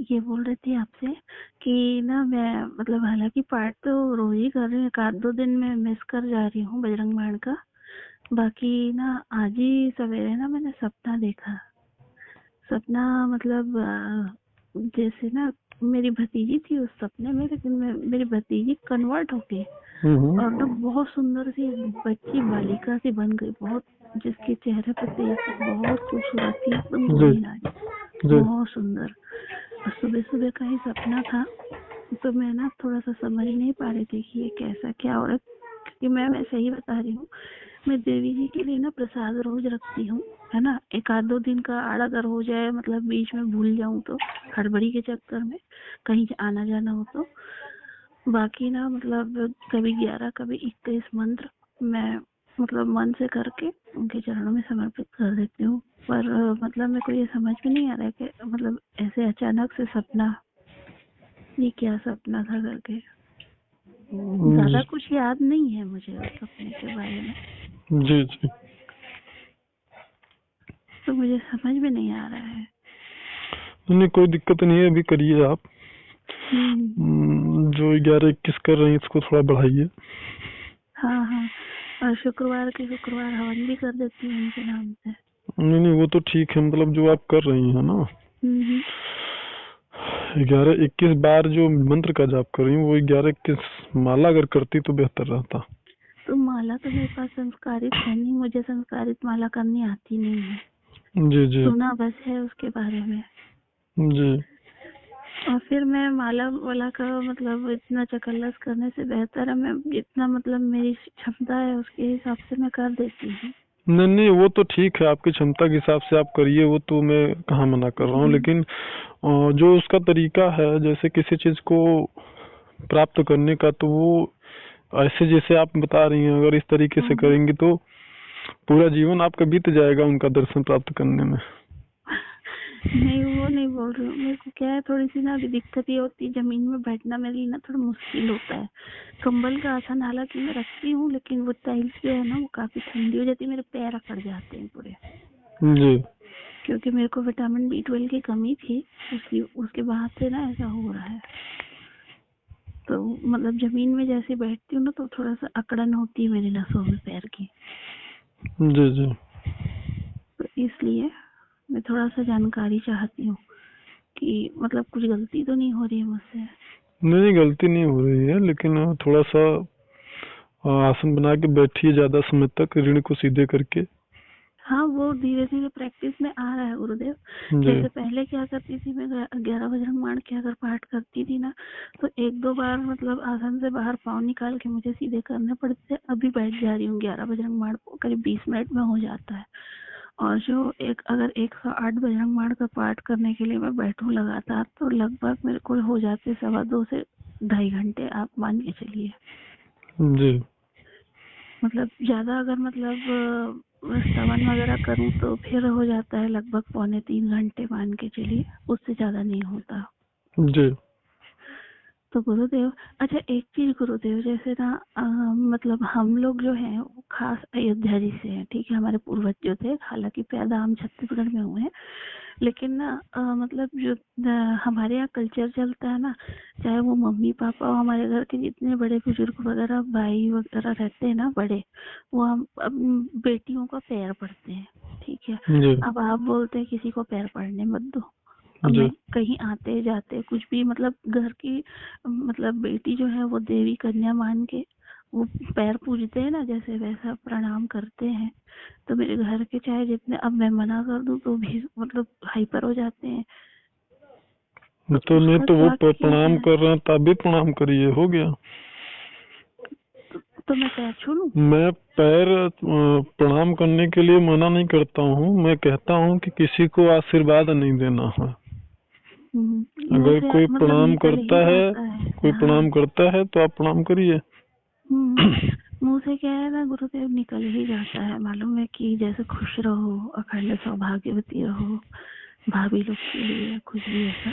ये बोल रही थी आपसे कि ना मैं मतलब हालांकि पाठ तो रोज ही कर रही हूँ, एक आध दो दिन में मिस कर जा रही हूँ बजरंग बाण का। बाकी ना आज ही सवेरे ना मैंने सपना देखा। सपना मतलब जैसे ना मेरी भतीजी थी उस सपने में, लेकिन मेरी भतीजी कन्वर्ट हो गई और ना बहुत सुंदर सी बच्ची बालिका सी बन गई, बहुत जिसके चेहरे पर तेज बहुत खूबसूरत थी, एकदम गोरी नारी, बहुत सुंदर। सुबह सुबह का ही सपना था, तो मैं ना थोड़ा सा समझ नहीं पा रही थी कि ये कैसा क्या हो रहा है, क्योंकि मैं सही बता रही हूँ, मैं देवी जी के लिए ना प्रसाद रोज रखती हूँ, है ना। एक आध दो दिन का आड़ अगर हो जाए, मतलब बीच में भूल जाऊं तो, हड़बड़ी के चक्कर में कहीं आना जाना हो तो, बाकी ना मतलब कभी 11 कभी 21 मंत्र मैं मतलब मन से करके उनके चरणों में समर्पित कर देती हूँ। पर मतलब मेरे को ये समझ में नहीं आ रहा है कि मतलब ऐसे अचानक से सपना, ये क्या सपना था करके। ज्यादा कुछ याद नहीं है मुझे उस सपने के बारे में। जी जी, तो मुझे समझ में नहीं आ रहा है। नहीं कोई दिक्कत नहीं है, अभी करिए आप। जो 11-21 कर रही हैं इसको थोड़ा बढ़ाइए। हाँ हाँ, और शुक्रवार के शुक्रवार हवन भी कर देती हूँ उनके नाम से। नहीं वो तो ठीक है, मतलब जो आप कर रही हैं ना 11-21 बार जो मंत्र का जाप कर रही हूँ, वो 11-21 माला अगर करती तो बेहतर रहता। तो माला तो मेरे पास संस्कारित है नहीं, मुझे संस्कारित माला करनी आती नहीं है। जी जी सुना बस है उसके बारे में। जी। और फिर मैं माला वाला का मतलब इतना चकल्लस करने से बेहतर है मैं जितना मतलब मेरी क्षमता है उसके हिसाब से मैं कर देती हूँ। नहीं वो तो ठीक है, आपकी क्षमता के हिसाब से आप करिए, वो तो मैं कहाँ मना कर रहा हूँ, लेकिन जो उसका तरीका है जैसे किसी चीज को प्राप्त करने का, तो वो ऐसे जैसे आप बता रही हैं, अगर इस तरीके से करेंगी तो पूरा जीवन आपका बीत जाएगा उनका दर्शन प्राप्त करने में। नहीं वो नहीं बोल रही हूँ, मेरे को क्या है थोड़ी सी ना अभी दिक्कत ये होती है, जमीन में बैठना मेरे लिए ना थोड़ा मुश्किल होता है। कंबल का आसन हालांकि मैं रखती हूँ, लेकिन वो टाइल्स जो है ना वो काफी ठंडी हो जाती है, मेरे पैर अकड़ जाते हैं पूरे। जी क्योंकि मेरे को विटामिन B12 की कमी थी, उसके बाद से ना ऐसा हो रहा है। तो मतलब जमीन में जैसे बैठती हूँ ना तो थोड़ा सा अकड़न होती है मेरी नसों में पैर की। जी जी। तो इसलिए मैं थोड़ा सा जानकारी चाहती हूँ कि मतलब कुछ गलती तो नहीं हो रही है मुझसे। नहीं गलती नहीं हो रही है, लेकिन थोड़ा सा आसन बना के बैठिए ज्यादा समय तक, रीढ़ को सीधे करके। हाँ वो धीरे धीरे प्रैक्टिस में आ रहा है गुरुदेव। जी जैसे पहले क्या करती थी मैं, 11 बजरंग बाण की अगर पाठ करती थी ना तो एक दो बार मतलब आसन से बाहर पाँव निकाल के मुझे सीधे करने पड़ते थे। अभी बैठ जा रही हूँ 11 बजरंग बाण करीब 20 मिनट में हो जाता है। और जो अगर 108 बजरंग बाण का पाठ करने के लिए मैं बैठूं लगातार तो लगभग मेरे को हो जाते 2.25 से 2.5 घंटे, आप मान के चलिए। जी। मतलब ज्यादा अगर मतलब स्तवन वगैरह करूं तो फिर हो जाता है लगभग 2.25 घंटे, मान के चलिए, उससे ज्यादा नहीं होता। जी तो गुरुदेव, अच्छा एक चीज गुरुदेव, जैसे ना मतलब हम लोग जो हैं वो खास अयोध्या जी से हैं, ठीक है, हमारे पूर्वज जो थे, हालांकि पैदा हम छत्तीसगढ़ में हुए हैं, लेकिन ना मतलब जो हमारे यहाँ कल्चर चलता है ना, चाहे वो मम्मी पापा और हमारे घर के जितने बड़े बुजुर्ग वगैरह भाई वगैरह रहते हैं ना बड़े, वो हम बेटियों का पैर पड़ते हैं, ठीक है। जी अब आप बोलते हैं किसी को पैर पड़ने मत दो। अब जी मैं कहीं आते जाते कुछ भी मतलब घर की मतलब बेटी जो है वो देवी कन्या मान के वो पैर पूजते हैं ना, जैसे वैसा प्रणाम करते हैं। तो मेरे घर के चाहे जितने, अब मैं मना कर दूं तो भी मतलब हाइपर हो जाते हैं। तो तो नहीं उसका तो वो क्या किया प्रणाम जाए? कर रहे हैं तब भी प्रणाम करिए, हो गया। तो मैं पैर छू लूं? मैं पैर प्रणाम करने के लिए मना नहीं करता हूँ, मैं कहता हूँ कि किसी को आशीर्वाद नहीं देना है। मुंह अगर से कोई मतलब प्रणाम निकल करता ही है, जाता है। कोई हाँ। प्रणाम करता है तो आप प्रणाम करिए। मुंह से क्या है ना गुरुदेव, निकल ही जाता है, मालूम है कि जैसे खुश रहो, अखंड सौभाग्यवती रहो, भाभी लोग के लिए कुछ भी ऐसा।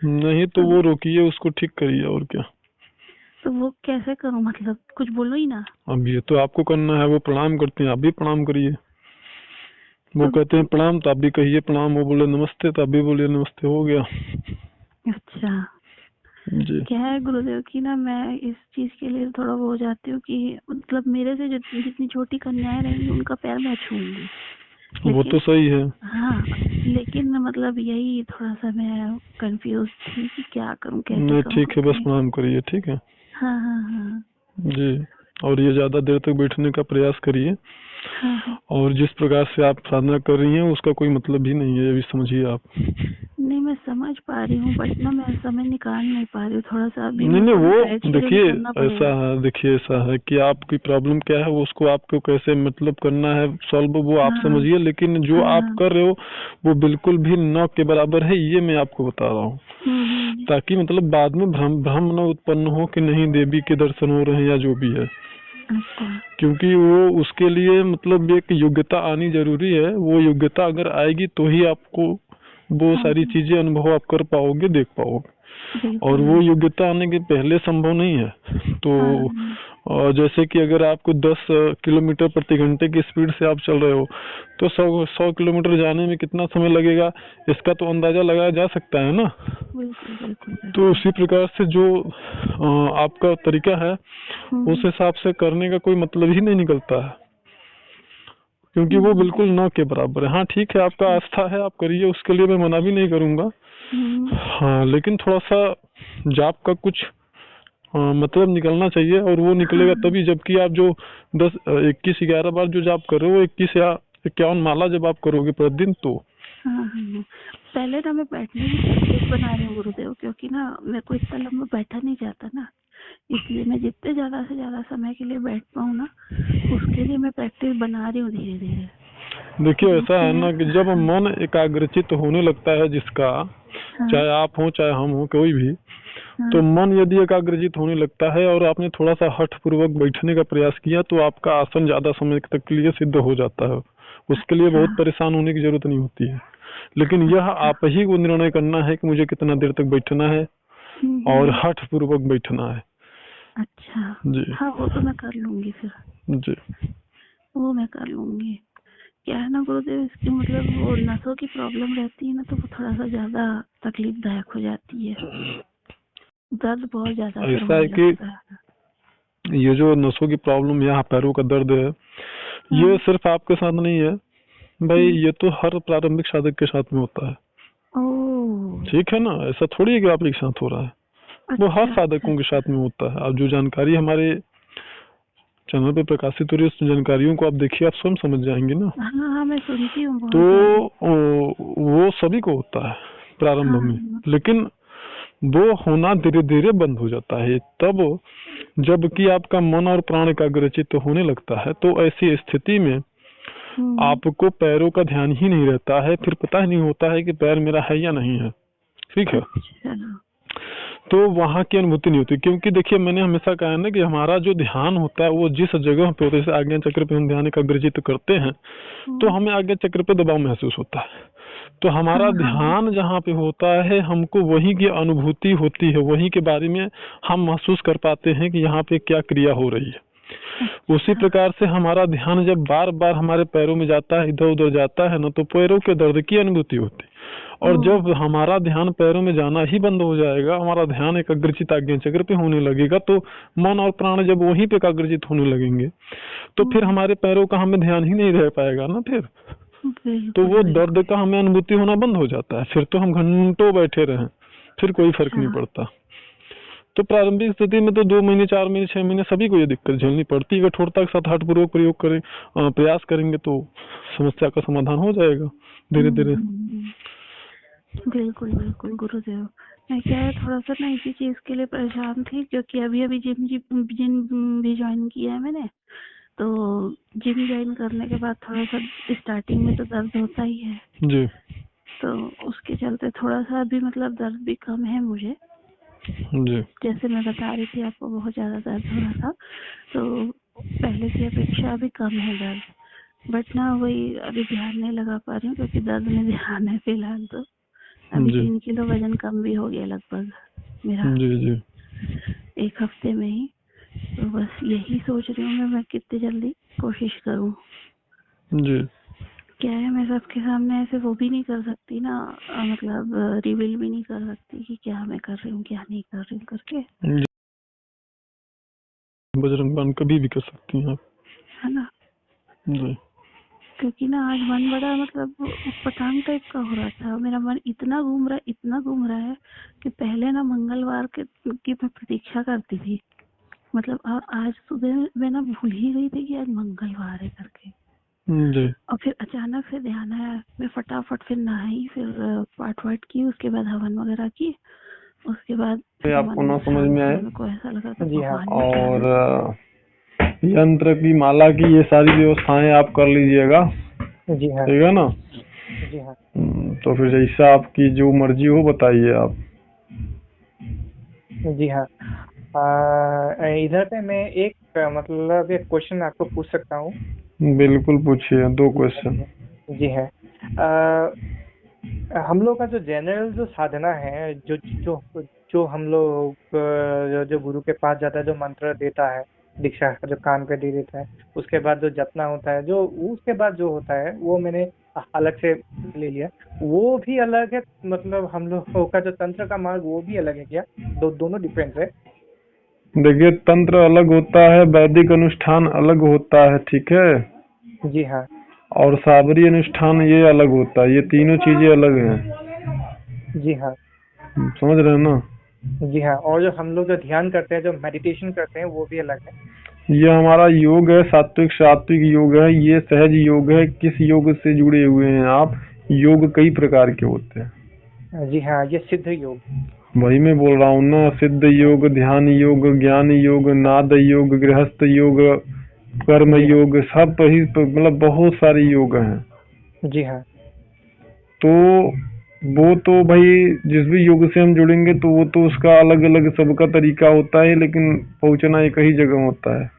नहीं तो तो वो रोकिए, उसको ठीक करिए, और क्या। तो वो कैसे करूं, मतलब कुछ बोलो ही ना। अब ये तो आपको करना है, वो प्रणाम करते हैं आप भी प्रणाम करिए। वो तो कहते हैं प्रणाम तो आप भी कहिए प्रणाम, वो बोले नमस्ते तो आप भी बोलिए नमस्ते, हो गया। अच्छा, जी क्या है गुरुदेव की ना, मैं इस चीज के लिए थोड़ा वो हो जाती हूँ कि मतलब मेरे से जितनी छोटी कन्याएं रहेंगी उनका पैर मैं छूऊंगी, वो तो लेकिन सही है। हाँ, लेकिन मतलब यही थोड़ा सा मैं कंफ्यूज थी कि क्या करूँ कैसे नहीं करूँ ठीक है, बस क्योंकि प्रणाम करिए, ठीक है। हाँ हाँ हाँ जी। और ये ज्यादा देर तक बैठने का प्रयास करिए, हाँ हाँ। और जिस प्रकार से आप साधना कर रही हैं उसका कोई मतलब ही नहीं है, ये भी समझिए आप। नहीं, मैं समझ पा रही हूँ बट ना मैं समय निकाल नहीं पा रही हूँ, थोड़ा सा अभी नहीं मेरे नहीं, को ना बैठ वो के भी देखिए, करना ऐसा पड़ेगा। है, देखिए ऐसा है कि आपकी प्रॉब्लम क्या है, वो उसको आपको कैसे मतलब करना है सॉल्व, वो आप हाँ समझिए, लेकिन जो हाँ आप हाँ। कर रहे हो वो बिल्कुल भी न के बराबर है, ये मैं आपको बता रहा हूँ। हम्म। ताकि मतलब बाद में भ्रम भ्रम न उत्पन्न हो कि नहीं देवी के दर्शन हो रहे हैं या जो भी है। अच्छा। क्योंकि वो उसके लिए मतलब एक योग्यता आनी जरूरी है, वो योग्यता अगर आएगी तो ही आपको वो हाँ सारी हाँ, चीजें अनुभव आप कर पाओगे, देख पाओगे। और बिल्कुल वो बिल्कुल। योग्यता आने के पहले संभव नहीं है। तो हाँ हाँ जैसे कि अगर आपको 10 किलोमीटर प्रति घंटे की स्पीड से आप चल रहे हो, तो 100 किलोमीटर जाने में कितना समय लगेगा, इसका तो अंदाजा लगाया जा सकता है ना। बिल्कुल बिल्कुल तो बिल्कुल। उसी प्रकार से जो आपका तरीका है, उस हम्म। हिसाब से करने का कोई मतलब ही नहीं निकलता है, क्योंकि वो हम्म। बिल्कुल न के बराबर है। हाँ ठीक है, आपका आस्था है, आप करिए, उसके लिए मैं मना भी नहीं करूंगा। हम्म। हाँ, लेकिन थोड़ा सा जाप का कुछ मतलब निकलना चाहिए, और वो निकलेगा हाँ तभी, जबकि आप जो 21-11 बार जो जाप कर रहे हो, 21 या 51 माला जब आप करोगे प्रतिदिन, तो हाँ हाँ। पहले ना मैं बैठने की प्रैक्टिस बना रही हूँ गुरुदेव, क्योंकि ना मेरे को इतना लंबा बैठा नहीं जाता ना, इसलिए मैं जितने ज्यादा से ज्यादा समय के लिए बैठ पाऊँ ना, उसके लिए मैं प्रैक्टिस बना रही हूँ धीरे धीरे। देखिए तो ऐसा क्या है है। ना कि जब हाँ मन एकाग्रचित होने लगता है जिसका, हाँ चाहे आप हो चाहे हम हो कोई भी, हाँ तो मन यदि एकाग्रचित होने लगता है और आपने थोड़ा सा हठ पूर्वक बैठने का प्रयास किया, तो आपका आसन ज्यादा समय तक के लिए सिद्ध हो जाता है। उसके लिए अच्छा बहुत परेशान होने की जरूरत नहीं होती है, लेकिन यह अच्छा। आप ही को निर्णय करना है कि मुझे कितना देर तक बैठना है, और हम्म। हठ पूर्वक बैठना है। अच्छा। जी हाँ, वो तो मैं कर लूंगी फिर, जी। वो मैं कर लूंगी। क्या है ना गुरुदेव, इसकी मतलब वो नसों की प्रॉब्लम रहती है ना, तो वो थोड़ा सा ज्यादा तकलीफदायक हो जाती है, दर्द बहुत ज्यादा फिर ऐसा होने है कि लगता है। ये जो नसों की प्रॉब्लम या पैरों का दर्द है, ये हाँ। सिर्फ आपके साथ नहीं है भाई, हम्म। ये तो हर प्रारंभिक साधक के साथ में होता है। ओह। ठीक है ना, ऐसा थोड़ी है कि आप एक साथ हो रहा है, वो हर अच्छा अच्छा साधकों के अच्छा। साथ में होता है। आप जो जानकारी हमारे चैनल पे प्रकाशित हो रही है, उस जानकारियों को आप देखिए, आप स्वयं समझ जाएंगे ना। हाँ हाँ, मैं सुनती हूँ तो बहुत सारी। वो सभी को होता है प्रारंभ हाँ में, हाँ। लेकिन वो होना धीरे धीरे बंद हो जाता है तब, जबकि आपका मन और प्राण एकाग्रचित होने लगता है। तो ऐसी स्थिति में हम्म। आपको पैरों का ध्यान ही नहीं रहता है, फिर पता ही नहीं होता है कि पैर मेरा है या नहीं है। ठीक है, अच्छा। तो वहां की अनुभूति नहीं होती, क्योंकि देखिए मैंने हमेशा कहा है ना कि हमारा जो ध्यान होता है वो जिस जगह पे होता है, जैसे आज्ञा चक्र पे हम ध्यान एकाग्रचित करते हैं, तो हम्म। हमें आज्ञा चक्र पे दबाव महसूस होता है। तो हाँ हमारा हाँ हाँ। ध्यान जहाँ पे होता है, हमको वहीं की अनुभूति होती है, वहीं के बारे में हम महसूस कर पाते हैं कि यहाँ पे क्या क्रिया हो रही है। उसी अच्छा। प्रकार से हमारा ध्यान जब बार बार हमारे पैरों में जाता है, इधर उधर जाता है ना, तो पैरों के दर्द की अनुभूति होती है। और ओह। जब हमारा ध्यान पैरों में जाना ही बंद हो जाएगा, हमारा ध्यान एकाग्रचित आज्ञा चक्र पे होने लगेगा, तो मन और प्राण जब वहीं पे एकाग्रचित होने लगेंगे, तो फिर हम्म। हमारे पैरों का हमें ध्यान ही नहीं रह पाएगा ना फिर। तो बिल्कुल वो दर्द बिल्कुल। का हमें अनुभूति होना बंद हो जाता है, फिर तो हम घंटों बैठे रहें, फिर कोई फर्क अच्छा। नहीं पड़ता। तो प्रारंभिक स्थिति में तो 2 महीने 4 महीने 6 महीने सभी को ये दिक्कत झेलनी पड़ती है। कठोरता के साथ हठपूर्वक प्रयोग करें, प्रयास करेंगे तो समस्या का समाधान हो जाएगा धीरे धीरे। बिल्कुल बिल्कुल गुरुदेव। मैं क्या है, थोड़ा सा ना इसी चीज के लिए परेशान थी, क्योंकि अभी अभी जिम भी ज्वाइन किया है मैंने। तो जिम ज्वाइन करने के बाद थोड़ा सा स्टार्टिंग में तो दर्द होता ही है, जी तो उसके चलते थोड़ा सा अभी मतलब दर्द भी कम है मुझे। जी जैसे मैं बता रही थी आपको, बहुत ज्यादा दर्द हो रहा था, तो पहले की अपेक्षा अभी कम है दर्द। बट ना वही अभी ध्यान नहीं लगा पा रही हूँ, क्योंकि दर्द में ध्यान है फिलहाल। तो अभी जी 3 किलो वजन कम भी हो गया लगभग मेरा, जी जी 1 हफ्ते में ही। तो बस यही सोच रही हूँ मैं कितनी जल्दी कोशिश करूँ। जी। क्या है, मैं सबके सामने ऐसे वो भी नहीं कर सकती ना, मतलब रिवील भी नहीं कर सकती कि क्या मैं कर रही हूँ क्या नहीं कर रही हूँ करके, जी, बजरंग बाण कभी भी कर सकती हैं आप। है ना। जी। क्योंकि ना आज मन बड़ा मतलब उटपटांग टाइप का हो रहा था, मेरा मन इतना घूम रहा है कि पहले ना मंगलवार के की मैं प्रतीक्षा करती थी, मतलब आज सुबह मैं ना भूल ही गई थी कि आज मंगलवार है करके। जी। और फिर अचानक से ध्यान आया, मैं फटाफट फिर नहाई, फिर पाठ वाठ की, उसके बाद हवन वगैरह की, उसके बाद ये फिर मन आपको ना में समझ में शांति, आए। मेरे को ऐसा लगा कि जी हाँ। भगवान ने क्या और ना। यंत्र की माला की ये सारी व्यवस्थाएं आप कर लीजिएगा, जी हाँ। ठीक है ना। जी हाँ। तो फिर जैसा आपकी जो मर्जी हो बताइए आप। जी हाँ। इधर पे मैं एक मतलब एक क्वेश्चन आपको पूछ सकता हूँ? बिल्कुल पूछिए, 2 जी हाँ। क्वेश्चन। जी है। अ, हम लोग का जो जनरल जो साधना है, जो जो जो हम लोग जो गुरु के पास जाता है, जो मंत्र देता है, दीक्षा जो कान पे दे देता है, उसके बाद जो जपना होता है, जो उसके बाद जो होता है वो मैंने अलग से ले लिया। वो भी अलग है, मतलब हम लोगों का जो तंत्र का मार्ग वो भी अलग है क्या? दोनों डिफरेंस है? देखिए, तंत्र अलग होता है, वैदिक अनुष्ठान अलग होता है, ठीक है। जी हाँ। और साबरी अनुष्ठान ये अलग होता है, ये तीनों चीजें अलग हैं। जी हाँ। समझ रहे हैं ना। जी हाँ। और जो हम लोग जो ध्यान करते हैं, जो मेडिटेशन करते हैं, वो भी अलग है? ये हमारा योग है, सात्विक सात्विक योग है, ये सहज योग है। किस योग से जुड़े हुए हैं आप? योग कई प्रकार के होते हैं। जी हाँ, ये सिद्ध योग। वही मैं बोल रहा हूँ ना, सिद्ध योग, ध्यान योग, ज्ञान योग, नाद योग, गृहस्थ योग, कर्म जी हाँ। योग, सब ही मतलब बहुत सारे योग हैं। जी हाँ। तो वो तो भाई जिस भी योग से हम जुड़ेंगे तो वो तो उसका अलग अलग सबका तरीका होता है, लेकिन पहुंचना एक ही जगह होता है।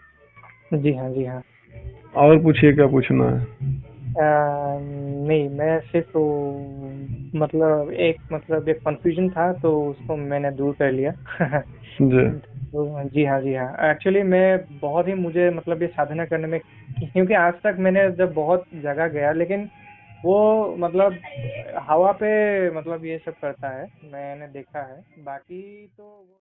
जी हाँ। जी हाँ। और पूछिए, क्या पूछना है। नहीं, मैं सिर्फ मतलब एक कंफ्यूजन था, तो उसको मैंने दूर कर लिया। जी। तो जी हाँ। जी हाँ, एक्चुअली मैं बहुत ही मुझे मतलब ये साधना करने में, क्योंकि आज तक मैंने जब बहुत जगह गया, लेकिन वो मतलब हवा पे मतलब ये सब करता है, मैंने देखा है, बाकी तो